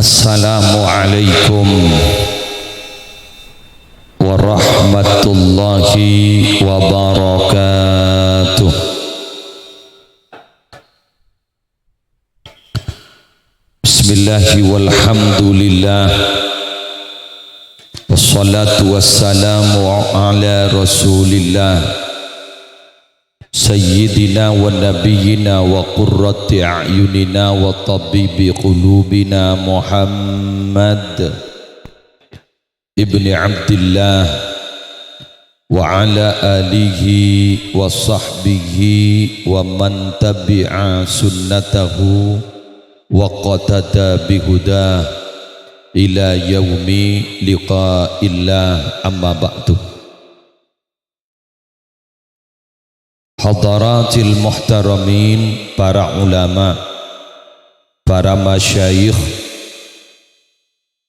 Assalamualaikum warahmatullahi wabarakatuh. Bismillahi walhamdulillah, wassalatu wassalamu ala rasulillah Sayyidina wa nabiyyina wa qurrati a'yunina wa tabibi qulubina Muhammad ibni Abdillah wa ala alihi wa sahbihi wa man tabi'a sunnatahu wa qatada bihudah ila yaumi liqa'illah, amma ba'du. Hadaratil muhtaramin, para ulama, para masyayikh,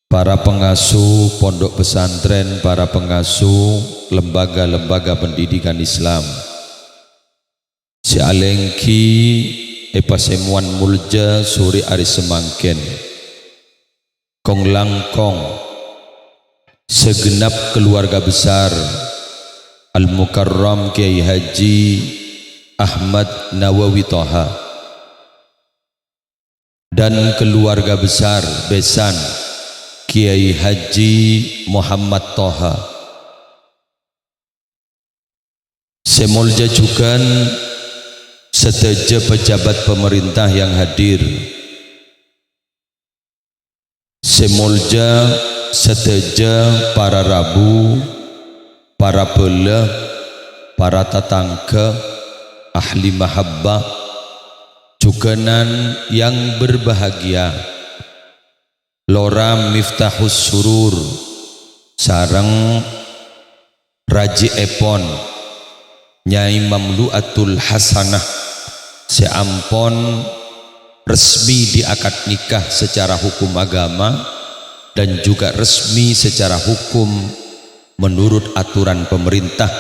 para pengasuh pondok pesantren, para pengasuh lembaga-lembaga pendidikan Islam, si alengki epasemuan mulja suri ari semangken kong langkong segenap keluarga besar Al-Mukarram Kiai Haji Ahmad Nawawi Toha dan keluarga besar besan Kiai Haji Muhammad Toha. Semolja juga seteja pejabat pemerintah yang hadir. Semolja seteja para rabu, para belah, para tatangga, ahli mahabbah, juganan yang berbahagia. Lora Miftahus Surur sareng Raji Epon Nyai Mamluatul Hasanah seampon resmi diakad nikah secara hukum agama dan juga resmi secara hukum menurut aturan pemerintah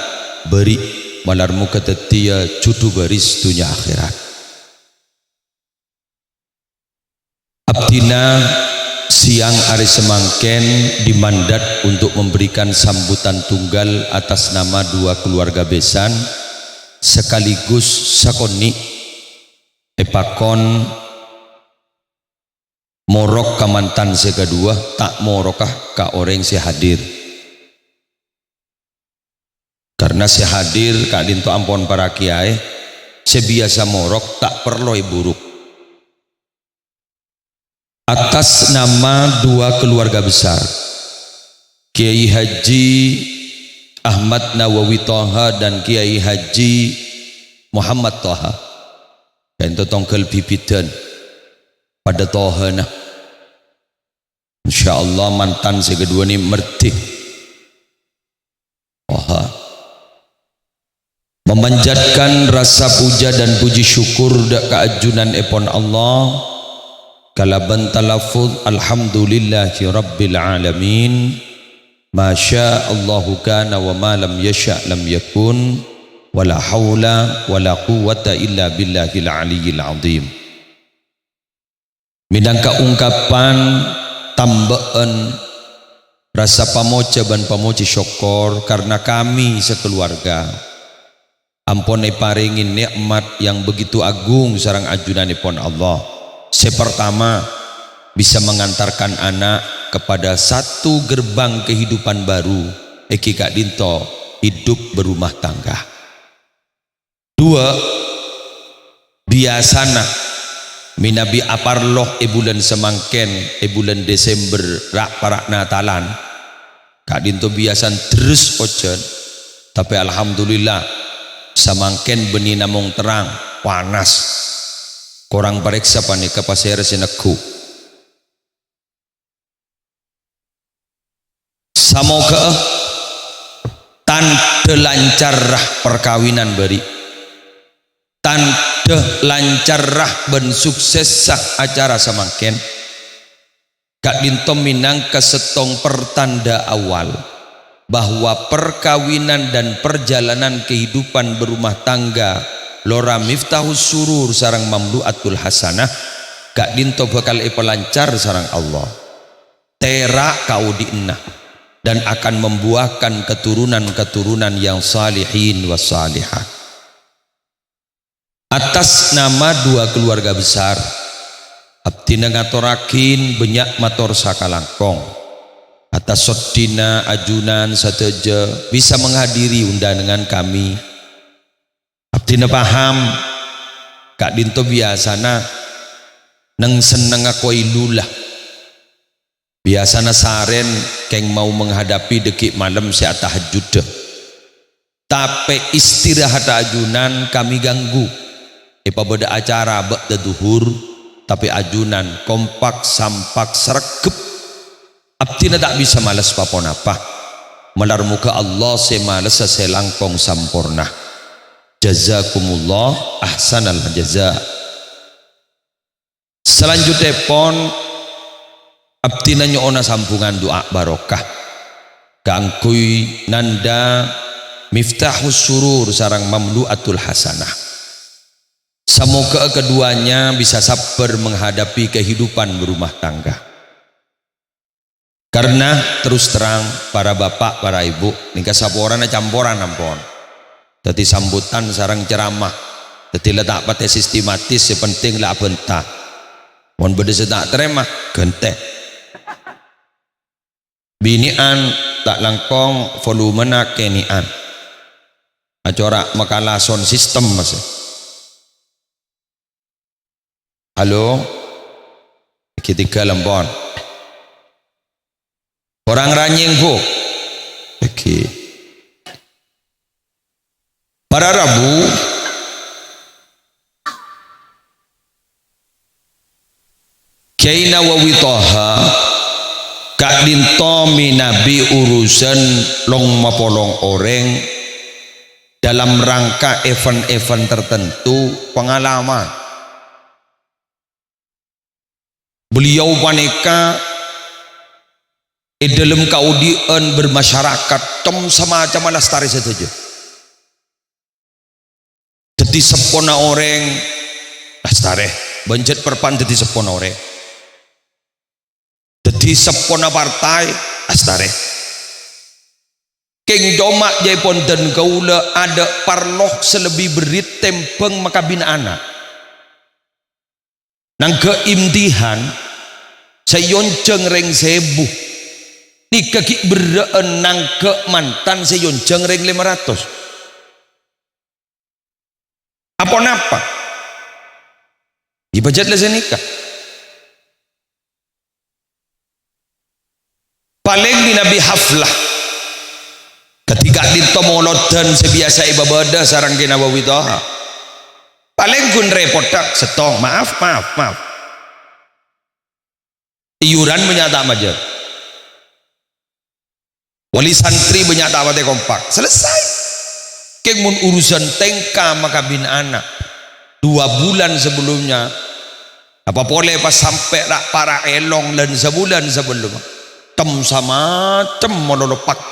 beri malarmu ketetia cutu baris dunia akhirat. Abdina siang hari semangken dimandat untuk memberikan sambutan tunggal atas nama dua keluarga besan sekaligus sakoni epakon morok kamantan sekedua tak morokah ka orang si hadir. Karena si hadir kak dinto ampon para kiai sebiasa morok tak perlu buruk. Atas nama dua keluarga besar Kiai Haji Ahmad Nawawi Toha dan Kiai Haji Muhammad Toha dan itu tongkel bibidan pada Toha nah insyaallah mantan si kedua ini mertik Toha memanjatkan rasa puja dan puji syukur dak keajunan epon Allah kalaban talafuz alhamdulillahi rabbil alamin masya Allahu kana wa ma lam yasha lam yakun wala haula wala quwwata illa billahil aliyyil azim. Minangka ungkapan tambaan rasa pamoja dan pamoji syukur karena kami sekeluarga ampone paringin nikmat yang begitu agung sareng ajunanipun Allah. Sepertama bisa mengantarkan anak kepada satu gerbang kehidupan baru eki kak dinto hidup berumah tangga. Dua biasana minabi aparloh bulan semangken bulan Desember rak parak Natalan kak dinto biasan terus ojen tapi alhamdulillah samangken beni namung terang panas korang periksa panik ke pasir sineku semoga tanda lancarrah perkawinan beri tanda lancarrah ben sukses sah acara samangken kak dinto minangka setong pertanda awal bahwa perkawinan dan perjalanan kehidupan berumah tangga Lora Miftahus Surur sarang Mamluatul Hasanah gak dinto bakal lancar sarang Allah. terak kau diennah dan akan membuahkan keturunan-keturunan yang salihin was salihat. Atas nama dua keluarga besar abdina ngaturakin banyak matur sakalangkong atas sodina ajunan sateja bisa menghadiri undangan kami. Abdina paham Kak Dinto biasana neng seneng aku ilulah biasana saren keng mau menghadapi dekik malam siat tahajud tapi istirahat ajunan kami ganggu beda acara bak duhur tapi ajunan kompak sampak sergep abdina tak bisa malas papon apa melar muka Allah semalas selangkong sampurna. Jazakumullah ahsanal jaza. Selanjutnya pon abdina nyoona sampungan doa barokah kangkui nanda miftahus surur sarang mamluatul hasanah. Semoga keduanya bisa sabar menghadapi kehidupan berumah tangga. Karena terus terang para bapak para ibu nikah saporan campuran ampun. Tadi sambutan sarang ceramah tadi letak pate sistematis sepenting lah bentah mohon beda sedak terima gente binian tak langkong volumena kenian acara makalah sound system mas. Halo ketiga lempon orang ranying bu oke. Para Rabu Kiai Nawawi Toha Kak Dinto minabi urusan long mapolong orang dalam rangka event-event tertentu pengalaman beliau wanita dalam kaudian bermasyarakat tom semacam lestari saja. Jadi sepona orang astare benjet perpan jadi sepona orang jadi sepona partai astare keng domak jaipon dan gaula ada parloh selebih berit tempeng maka bina anak nang keimtihan sayonceng reng sebu nika ki bereen nang ke mantan sayonceng reng 500 apa dibajat lesen nikah paling di Nabi haflah ketika Dinto molodan sebiasa ibadah sarang kena Nawawi Toha paling gun repot tak setong maaf iuran menyata majer wali santri menyata wate kompak selesai. Kemun urusan tengka maka bin anak 2 bulan sebelumnya apa boleh pas sampai rak para elong dan sebulan sebelum tem sama tem monolog pak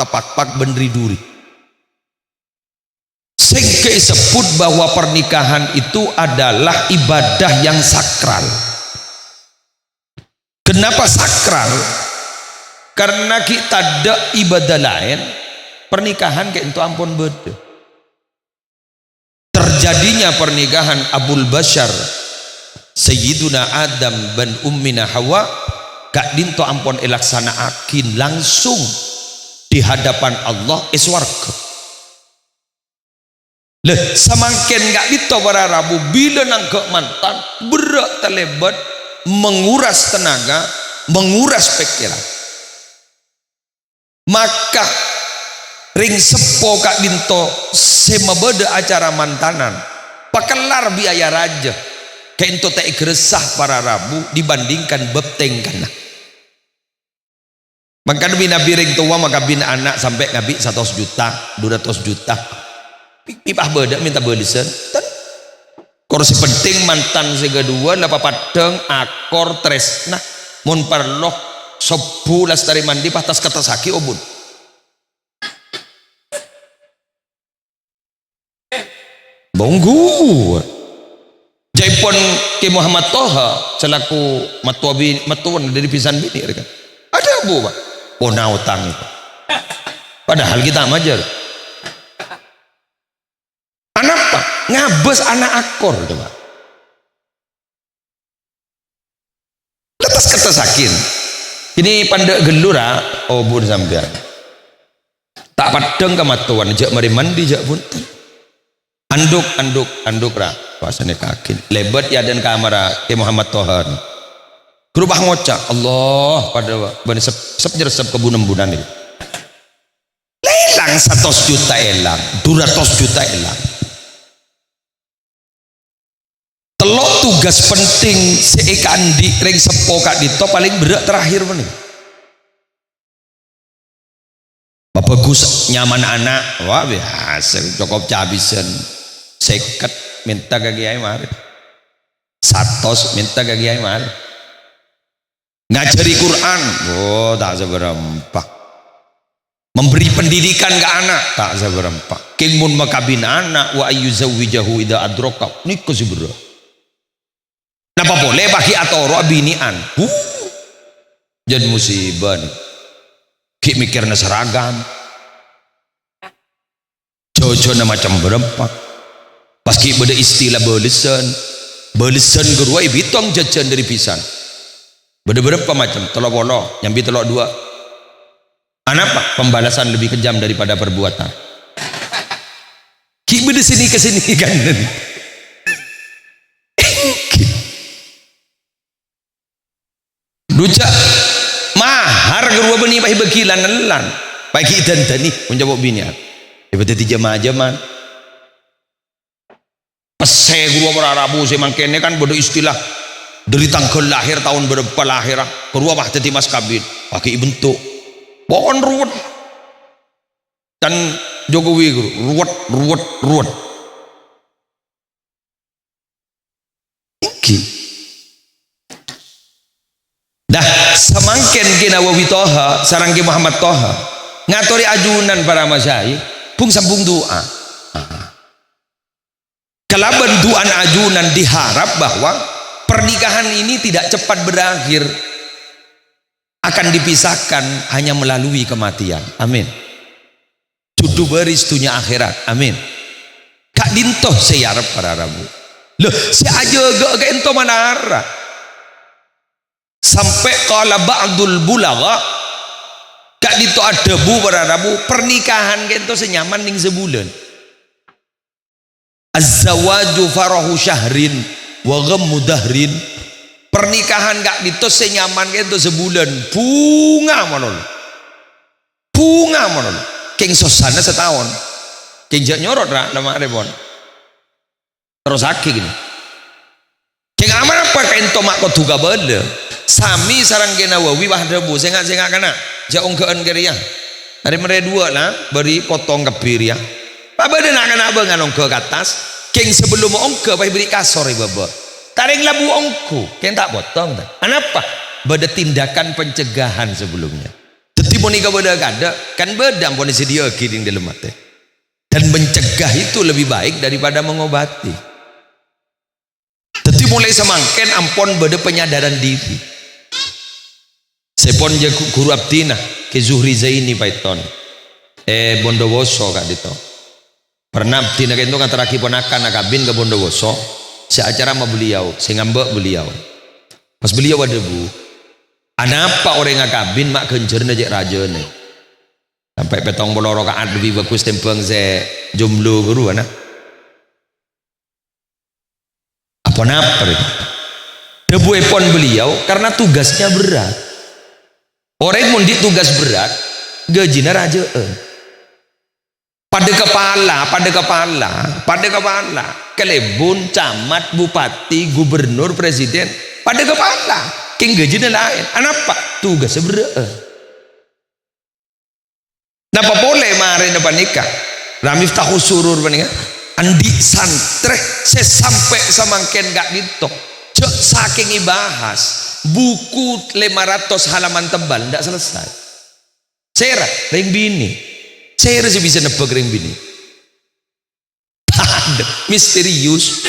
bendri duri sehingga sebut bahwa pernikahan itu adalah ibadah yang sakral. Kenapa sakral? Karena kita ada ibadah lain pernikahan kayak itu ampun beda. Terjadinya pernikahan Abul Bashar Sayyiduna Adam dan Ummina Hawa Kak Dinto ampun elaksana akin langsung di hadapan Allah iswarga leh samangken Kak Dinto para Rabu bila nang ke mantan berat terlebat menguras tenaga menguras pikiran maka ring sepo Kak Dinto sema beda acara mantanan pakelar biaya raja kayak itu tak geresah para Rabu dibandingkan bepteng kana maka Nabi ring tua maka bin anak sampai ngabi 100 juta 200 juta pipah beda minta belisan kursi penting mantan segadua lapa padeng akor tresna mun perloh 10 dari mandi patas kata saki obun bonggu jaipon ke Muhammad Toha selaku matuan dari pisan bini ada bu Pak ponautan itu padahal kita majar anak Pak ngabes anak akor coba letas ketesakin ini pandek gelura oh bun sampean tak padeng kematuan jak mari mandi jak punten anduk ra pasane kaki lebat ya dan kamera ke Muhammad Tohan berubah ngocak Allah pada bani sep jeresep kebunan-bunan ini lelang 100 juta elang 200 juta elang telok tugas penting seikandi ring sepo kak dito paling berat terakhir mana Bapak Gus nyaman anak wah biasa cukup cabisan seket minta ke kiai mari 100 minta ke kiai mari ngajari Quran oh tak seberapa memberi pendidikan ke anak tak seberapa king mun makabin anak wa ayyuzawijahu idza adraka niku sebera napa boleh bagi atoro binian jadi musibah nih ki mikirna seragam jojo macam berempat pas ki beda istilah belesan gerua bitong jajan dari pisan beda berapa macam telok polo nyambi telok dua anak Pak pembalasan lebih kejam daripada perbuatan ki beda sini ke sini kan duca mahar gerua beni pahi bekilan nelan pagi dan tani menjawab binian ibadah di jamaah-jamaah pese gerua berarabu semangkene kan bodoh istilah dari tanggal lahir tahun berapa lahir gerua bah tadi mas kabin pakai bentuk pohon ruwet dan Jokowi ruwet iki dah semangken kina Wawi Toha sarang ki Muhammad Toha ngatori ajunan para masyayikh pung sambung doa kalaban duaan ajunan diharap bahwa pernikahan ini tidak cepat berakhir akan dipisahkan hanya melalui kematian amin judu beris dunia akhirat amin kak dintoh seyarap para rabu loh si aja gak ento manara sampai kala ba'dul bulagha kak dito ada bu berarabu pernikahan kento senyaman ning sebulan az-zawaju farahu syahrin wa ghammu dahrin pernikahan kak dito senyaman kento sebulan bunga manol king sosana setahun king jak nyorot ra nama repon terus aki gini king aman apa kento mak ko duga bede sami sarang kena Wawi wah debu sengak kana jaung keun geria hari mere dua lah beri potong kebir ya apa beda nak kena abang ongke ke atas king sebelum ongke pai beri kasor baba taring labu ongku king tak potong tak kenapa beda tindakan pencegahan sebelumnya teti monika beda kada kan beda pun sedia kiring dalam mate dan mencegah itu lebih baik daripada mengobati teti mulai semangken ampon beda penyadaran diri sepon je guru abdina ke Zuhri Zaini Paiton Bondowoso kak dito pernah abdina kento kan teraki ponakan nakabin ke Bondowoso seacara sama beliau saya ngambek beliau pas beliau ada bu anapa orang ngakabin mak kencer najek raja nih sampai petong boloro kaat lebih bagus tempeng se jumlo guru anak apa napa debu epon beliau karena tugasnya berat orang mundi tugas berat gajinya rajaan pada kepala kelebun camat bupati gubernur presiden pada kepala king gajinya lain anapa tugas berat napa boleh mari depan nikah ramif tahu surur paningan andi santre sesampai samangken gak ditok cek saking ibahas buku 500 halaman tebal tidak selesai sera ring bini sera sih bisa nebak ring bini misterius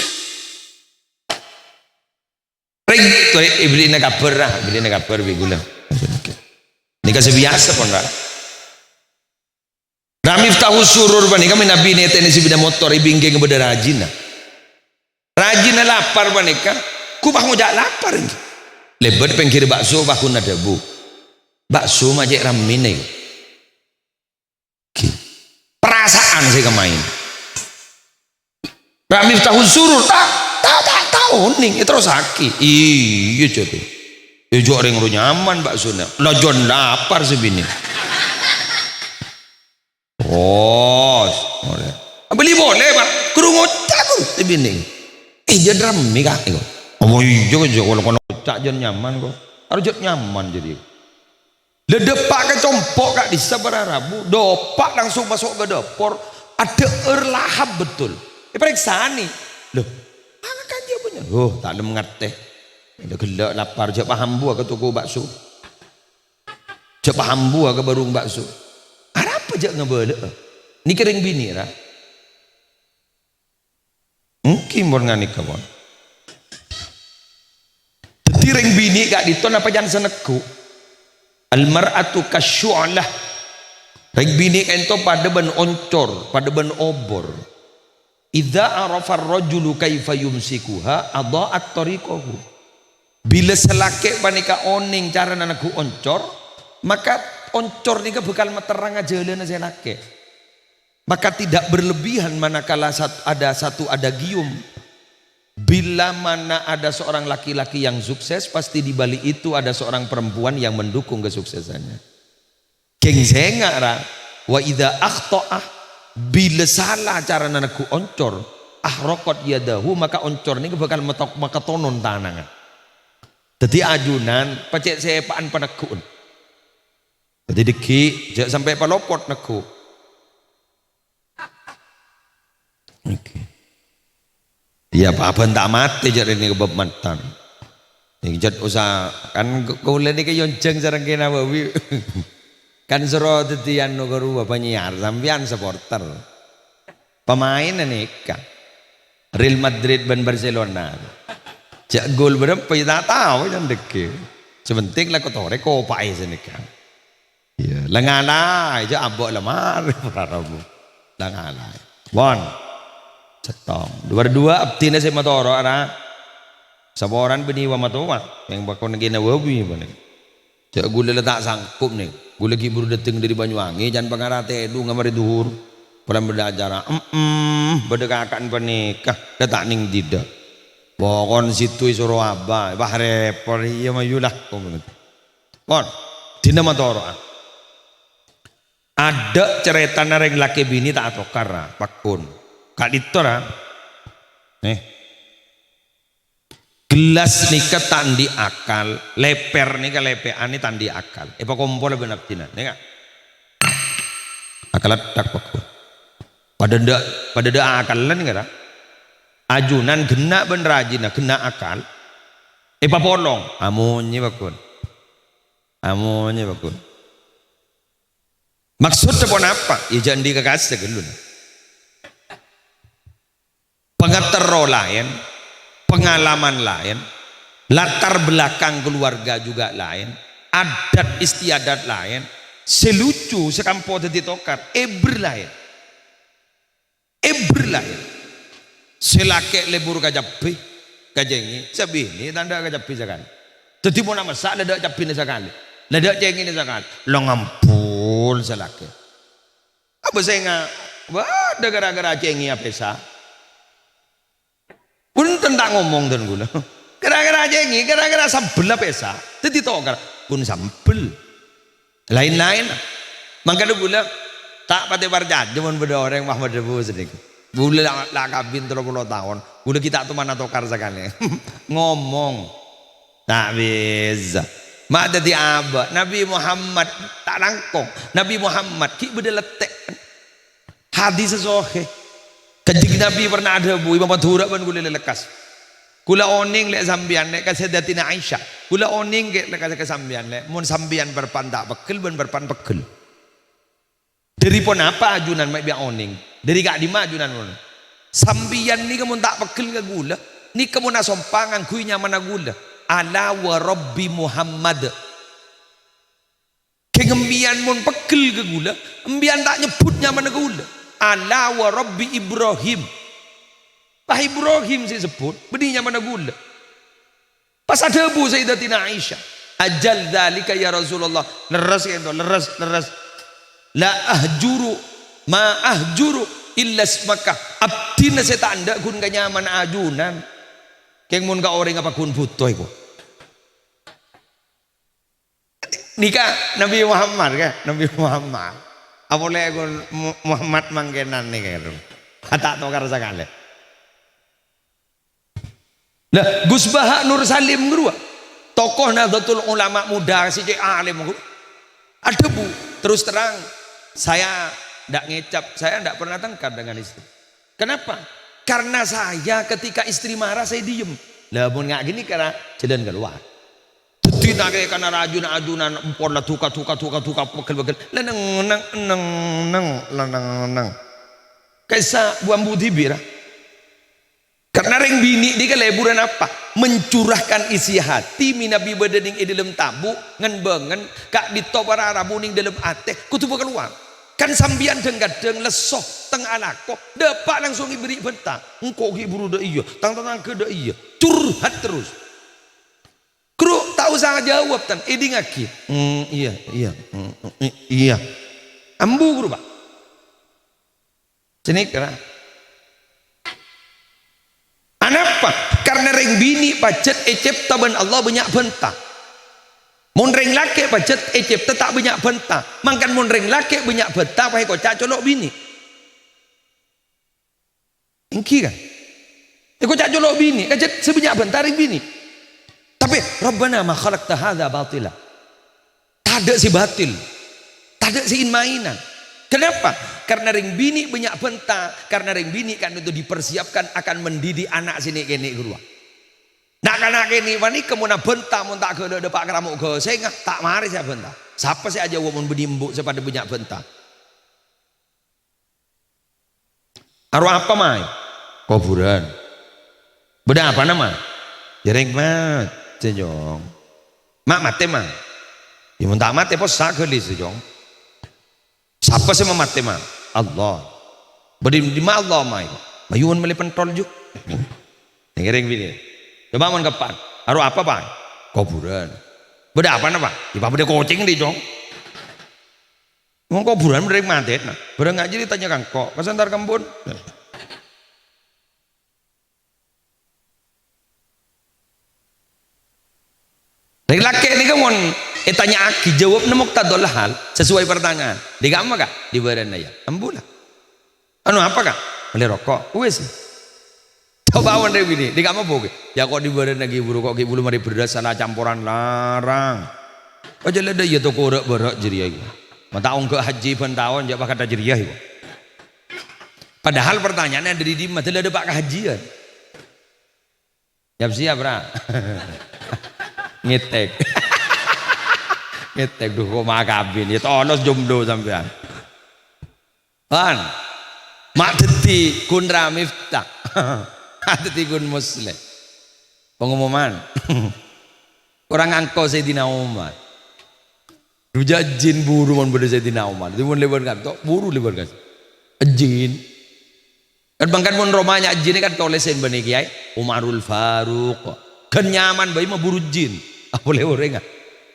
ring tuh beli kabar bigula Ini kasih biasa pun dah. Ramif tahu surur bani kami nabi ni tene si bida motor ibingke ke beda rajin nah. Rajin lapar bani ka. Ku bah ngojak lapar ni. Lebat pengkir bakso bakun ada bu. Bakso majek rami ni. Perasaan saya kemain. Ramif tahu surur tak tahu ning terus sakit. Iya jadi. Ijo orang nyaman bakso na. Lajon lapar sebini. Oh, beli boleh pak, kurung otak tu, tapi ni, jadi rame kah? Oh iya, kalau kono otak jangan nyaman kok, harus jat nyaman jadi. Ledepak ke compok kak di seberang Rabu, dopak langsung masuk ke dapur, ada lahap betul. Periksa ni, loh, kan dia punya, oh tak ada mengerti, ada gelak lapar, jat paham buah ke toko bakso, jat paham buah ke barung bakso. Apa je ngebele? Ni kering bini lah. Mungkin orang ni kawan. Tireng bini gak diton apa jangan seneku. Almar'atu kasyu'lah. Reng bini ento pada ben oncor, pada ben obor. Idza arafa ar-rajulu kaifa yumsikuha adaa'at tariqahu. Bila selake panika oning cara nanaku oncor, maka oncor ni bekal meterang aja lena saya lake. Maka tidak berlebihan manakala ada gium. Bila mana ada seorang laki-laki yang sukses, pasti di balik itu ada seorang perempuan yang mendukung kesuksesannya. Keng senga ra wa idza akhta'ah, bila salah cara nanaku oncor, ahraqat yadahu, maka oncor ni bekal metok maka tonon tanangan. Jadi ajunan pacek sepaan panakun. Jadi deki jangan sampai palopot naku. Okay. Ya apa tak mati jadi ni kebab mantan. Yang jat usah kan kau lagi ke yonceng sarang kena bawi. Kan sero tetian nogoru apa nyiar sampian supporter. Pemain ni kan. Real Madrid dan Barcelona. Jak gol berapa tak tahu jangan deki. Sebenting lah kau tore kau pai sini kan. Ya, lengalai je abok lemar Rabu. Lengalai. Bon. Cetong. Dua-dua abtina saya matoro ana. Saboran beniwa matowa yang bakal negina wabi bani. Cak gula letak sangkup nih. Gula ki baru datang dari Banyuwangi jangan pengarate edu ngamari duhur. Pelan belajar. Berdekakan pernikah letak ning tidak. Pokon situ suruh abah. Bahre pori ya mayulah. Bon. Dina matoro. Ada cerita nareng laki bini tak atokar pakun kak ditora gelas nika tandi akal leper nika lepean ini tandi akal apa kompol benar tina nika akalat tak pakun pada dak akalan nika ajunan gena ben rajin gena akal apa polong amunnya pakun maksud apa apa? Ya jangan dikasih gelun. Pengetero lain, pengalaman lain, latar belakang keluarga juga lain, adat istiadat lain, selucu sekampo tadi tokar, eber lain. Selake lebur kajapi, kajengi, sabini tanda kajapi sekali. Jadi mau nama sak ledak capin sekali, ledak jengi sekali, longampul selake. Apa saya nggak? Wah, gara-gara cengi apa sah? Pun tentang ngomong dan gula. Gara-gara cengi, gara-gara sambel apa sah? Jadi tokar pun sambel. Lain-lain. Maka gula tak pati barjat, cuman beda orang Muhammad Debu sedikit. Gula lah kabin 30 tahun. Gula kita tuh mana tokar sekali. Ngomong tak bisa. Mak jadi apa? Nabi Muhammad tak langkong. Nabi Muhammad ki beda letek. Hadis sahih. Kanjeng Nabi pernah ada bu Imam Madhura ban gula lekas. Kula oning lek sambian lek Sayyidatina Aisyah. Kula oning lek sambian lek mun sambian berpan tak pekel ban berpan pekel. Dari pun apa ajunan mak biar oning. Dari gak di majunan mun. Sambian ni kamu tak pekel ke gula. Ni kamu nak sompangan kuinya mana gula. Ala wa Rabbi Muhammad. Kengembian mun pegel ke gula, embian tak nyebutnya mana gula. Ala wa rabbi Ibrahim. Pak Ibrahim sih sebut, bedinya mana gula. Pas ada bu Sayyidatina Aisyah. Ajal dzalika ya Rasulullah. Leres itu, leres. La ahjuru ma ahjuru illa smaka. Abdina saya tanda kun kanyaman ajunan. Keng mun ka orang apa kun butuh iku. Nikah Nabi Muhammad kan, Nabi Muhammad. Apa boleh kun Muhammad mangkenan nih kan. Kata to karo sakale. Lah Gus Baha Nur Salim ngurua. Tokoh Nahdlatul Ulama muda si alim ngurua. Ada bu, terus terang saya ndak ngecap, saya ndak pernah tengkar dengan istri. Kenapa? Karena saya ketika istri marah saya diem. Lah mun nggak gini karena jalan keluar. Tidak kayak karena ajunan empor lah tuka pegel leneng kaisa buang budi bira. Karena ring bini di keleburan apa? Mencurahkan isi hati minabi badening dalam tabu ngenbengen kak ditopara rabuning dalam ate kutubu keluar. Kan sambian deng lesoh teng alako depak langsung diberi bentang. Engkau hiburu dah iya, tang ke dah iya, curhat terus. Kru tak usah jawab tan, edi ngaki. Iya. Ambu kru pak. Sini kera. Anapa? Karena ring bini pacet ecep taban Allah banyak bentang. Mun ring laki pacet ecep tak banyak bentang. Mangkan mun ring laki banyak bentang, pakai kocak colok bini. Ingki kan? Kocak colok bini, kacet sebanyak bentang ring bini. Tapi Rabbana ma khalaqta hadza batila. Tak ada si batil. Tak ada si mainan. Kenapa? Karena ring bini banyak bentang. Karena ring bini kan itu dipersiapkan akan mendidik anak sini kene guru. Nak anak kene wani kemuna bentang mun tak ke depak keramuk ke saya tak mari saya bentang. Siapa sih aja mun benimbuk sepada banyak bentang. Arwah apa mai? Kuburan. Beda apa nama? Jereng mat. Sejong mak mati mah ya mun tak mati pos sakali sejong siapa sih mati mah Allah beri di ma Allah mai mayun meli pentol juk ngereng bini coba mun kapan aru apa bang kuburan beda apa nama di bapa dia kucing di jong mau kuburan beri mati nah beri ngaji ditanya kang kok kesantar kembun dari laki ini kan mon tanya aki jawab nemok tadol hal sesuai pertanyaan di kamar kak di badan aja ambulah anu apa kak beli rokok wes coba awan dari ini di kamar boge ya kok di badan lagi buru kok belum mari beras salah campuran larang aja leda ya to korek berak jeriah gitu mata ke haji pentawon jak kata jeriah itu padahal pertanyaannya dari di mata ada pak kehajian siap ra ngetek duh kok makabin ya tonos jomblo sampean kan mak deti kun ramifta deti kun muslim pengumuman orang angko Sayyidina Umar rujak jin buru mon beda Sayyidina Umar itu mon lebar kan tok buru lebar kan jin kan bangkan mon romanya jin kan tolesin bani kiai Umarul Faruq kenyaman bayi mah buru jin boleh orang nggak?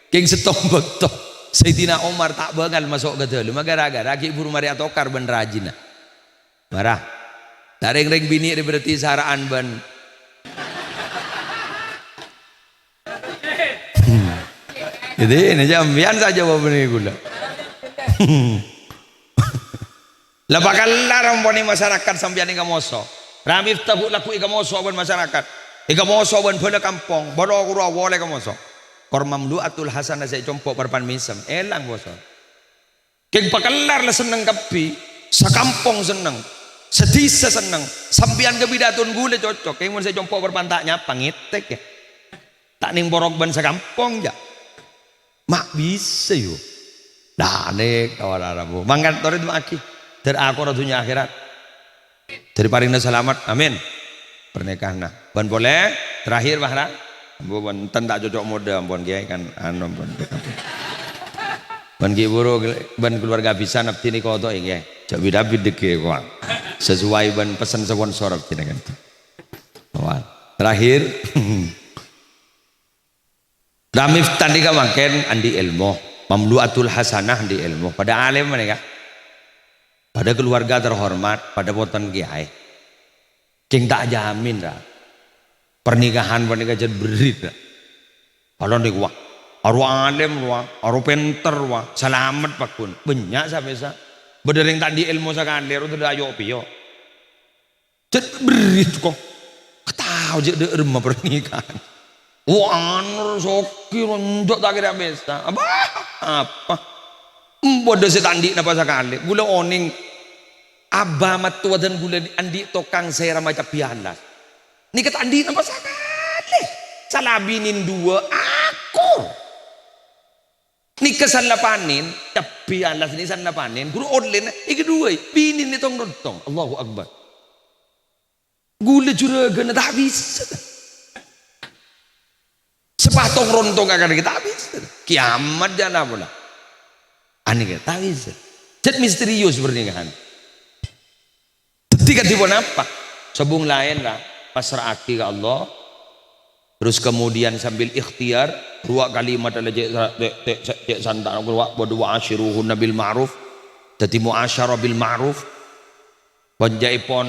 King setong betok Sayyidina Umar tak bangal masuk ke dalam gara-gara ki buru mari atokar ben rajin marah taring ring bini berarti saraan ban jadi ini jambian saja bapak gula lah bakal larang poni masyarakat sampeyan ing kamoso ramif tabuk laku ing kamoso ban masyarakat ing kamoso ban bala kampung bala kuro wole kamoso kormam lu atul hasan saya compok perpan misem elang boso keng pakelar lah seneng kapi sakampung seneng sedisa seneng sampian kebidatun gule cocok keng mun saya compok perpan tak nyapa ngitek ya tak ning borok ban sakampung ya mak bisa yuk danek kawararamu mangkat torit maki dari aku dunia akhirat dari paringna selamat amin pernikahan nah ban boleh terakhir bahra bukan tak cocok mode ampun kiai kan anu ampun ban ki buru ban keluarga bisa napti ni koto inge cak bidabid deke kok sesuai ban pesan sponsor tina kan awal terakhir Ramif tandika makan andi ilmu mamluatul hasanah andi ilmu pada alim mereka pada keluarga terhormat pada poton kiai king tak jamin dah pernikahan jadi berit dah kalau nih wah aru alim wah aru penter wah selamat pakun banyak sampai sa berdering tadi ilmu sekali itu dah ayo pio jadi berit kok tahu jadi rumah pernikahan wah soki ronjok tak kira biasa apa bodoh setandi napa sekali gula oning abah matua dan gula andi tokang saya macam pialas ni kata andi napa sekali salabinin dua aku ni kesan lapanin tapi alas ni san lapanin guru online iki dua binin ni tong rontong Allahu Akbar gula juragan tak bisa sepatong rontong akan kita habis kiamat jana pula aneh kita habis jadi misterius pernikahan ketika tiba apa sebung lain lah pasrah hati ke Allah terus kemudian sambil ikhtiar dua kalimat adalah cek santan berdua asyiruhunna bil ma'ruf jadi muasyarah bil ma'ruf panjaipon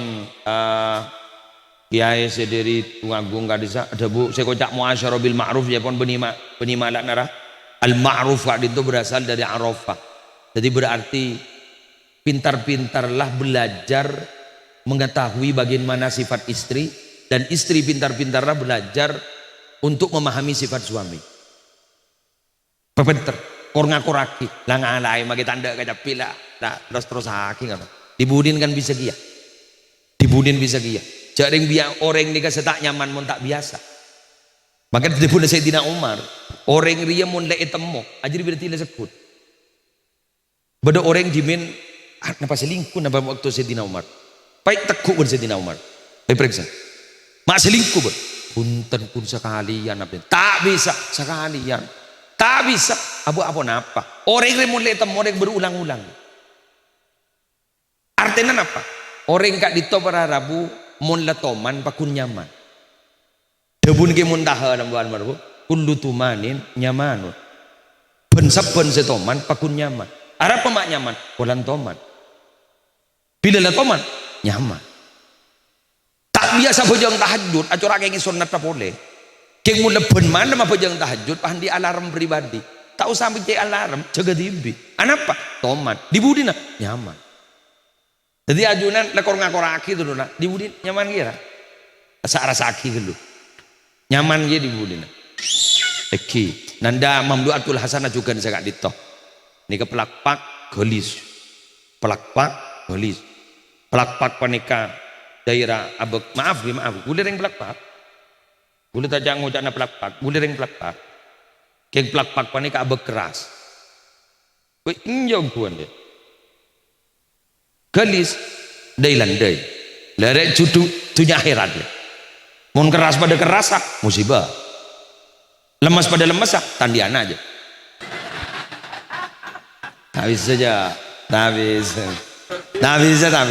kiai sendiri tunggagung kadisa ada bu saya kocak muasyarah bil ma'ruf ya pun benima laknara al ma'ruf itu berasal dari arafah jadi berarti pintar-pintarlah belajar mengetahui bagaimana sifat istri dan istri pintar-pintarlah belajar untuk memahami sifat suami pepenter korngakoraki langalai magi tanda kaca pila terus haki dibudin kan bisa gia dibudin bisa gia jaring biar orang ni kan setak nyaman mun tak biasa maka dia pun Sayyidina Umar orang ria mun le temo ajri berarti le sekut beda orang dimin napa selingkuh napa waktu Sayyidina Umar baik tekuk ber Sayyidina Umar baik periksa mak selingkuh ber punten pun sekalian apa tak bisa sekalian tak bisa apa napa orang ria mun le temo orang berulang-ulang artinya apa orang kak dito para rabu mun latoman pakun nyaman debun ke mun taha nambuan marbu kullu tumanin nyaman ben setoman pakun nyaman arab pemak nyaman kolan toman bila latoman nyaman tak biasa bojang tahajud acora kenging sunat tak boleh keng mun leben mana mah bojang tahajud pahandi alarm pribadi tak usah sampai alarm jaga dibi anapa toman dibudina nyaman jadi ajunan lekor ngakoraki dulu nak dibudin nyaman kira rasa aki dulu nyaman dia dibudin eki nanda mamduatul hasanah juga saya kat dito ni ke pelakpak gelis pelakpak panika daerah abek maaf gule ring pelakpak gule tajang ngucapna pelakpak gule ring pelakpak keng pelakpak panika abek keras we injong kuan dia gelis day landai lerek cutu tunya akhirat ya mun keras pada kerasa musibah lemas pada lemas tandian aja habis saja habis saja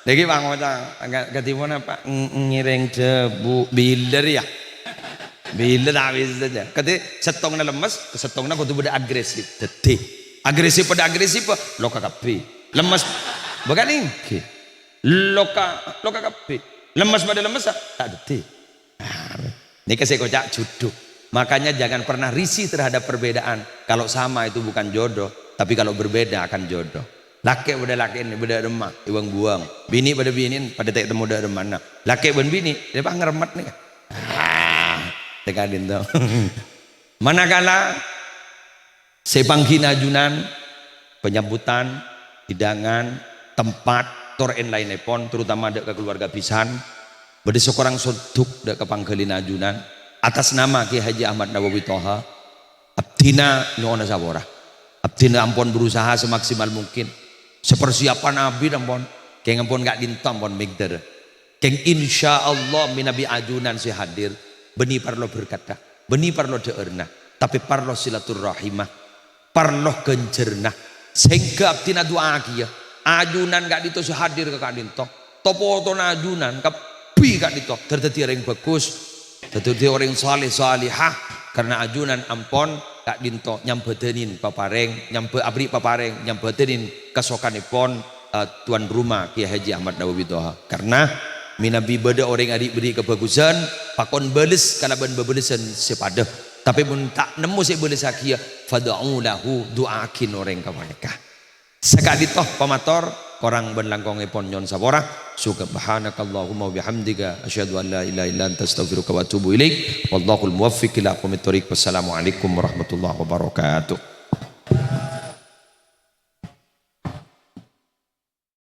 lagi bang macam ketimuna pak ngiring cebu biler ya biler habis saja kati setongna lemas setongna kudu beda agresif detik agresif pada agresif loka kapi lemas bagani loka kapi lemas pada lemas tak detik ini kasih kocak jodoh makanya jangan pernah risih terhadap perbedaan kalau sama itu bukan jodoh tapi kalau berbeda akan jodoh laki pada laki ini beda remah iwang buang bini pada bini pada tak temu dah remah laki ben bini dia pak ngeremat nih tekadin tuh manakala sepangkin ajunan penyambutan hidangan tempat tor en lain pon terutama dek ke keluarga pisan bade seorang soduk dek ke pangkelin ajunan atas nama Ki Haji Ahmad Nawawi Toha abdina nyona sabora abdina ampun berusaha semaksimal mungkin sepersiapan abi ampun keng ampun gak dintam ampun migder keng insyaallah minabi ajunan si hadir beni parlo berkata beni parlo deurna tapi parloh silaturahimah, parloh genjernah. Sehingga abdina doa kia ajunan gak dito hadir ke kak dinto topo to ajunan kapi kak dito terjadi orang bagus, terjadi orang salihah karena ajunan ampon kak dinto nyampetenin papareng nyampe abri papareng nyampetenin kasokanipun tuan rumah Kiai Haji Ahmad Nawawi Toha. Karena minabi beda orang adik beri kebagusan pakon beles kalau ben bebelesan sepadah, tapi pun tak nemu saya beles akia fad'u lahu doakin orang ka mereka. Sekali toh pamator korang ben langkong epon nyon sabora subhanakallahumma wa bihamdika asyhadu an la ilaha illa anta astaghfiruka wa atubu ilaik wallahul muwaffiq ila aqwamit thoriq. Wassalamualaikum warahmatullahi wabarakatuh.